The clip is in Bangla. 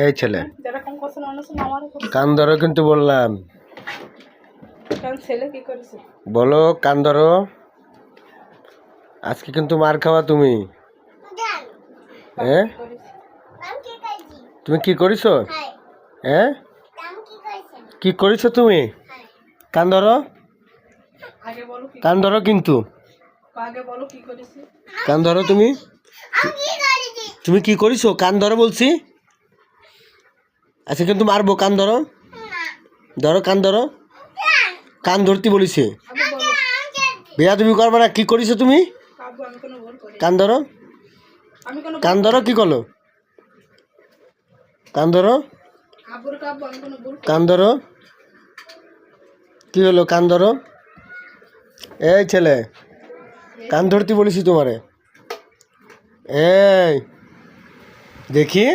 এই ছেলে কান ধরো, কিন্তু বললাম বলো কান ধরো। আজকে কিন্তু মার খাওয়া তুমি। হ্যাঁ, তুমি কি করিছো? হ্যাঁ, কি করিছো তুমি? কান ধরো, কান ধরো, কিন্তু কান ধরো। তুমি তুমি কি করিছো? কান ধরো বলছি। আচ্ছা কিন্তু মারবো। কান ধরো, ধরো কান ধরো। কান ধরতে বলিছে। বিয়া তুমি করবে না? কি করিছো তুমি? কান ধরো, কান ধরো। কি করলো? কান ধরো, কান ধরো। কি হলো? কান ধরো। এই ছেলে, কান ধরতে বলেছি তোমারে। এই দেখি।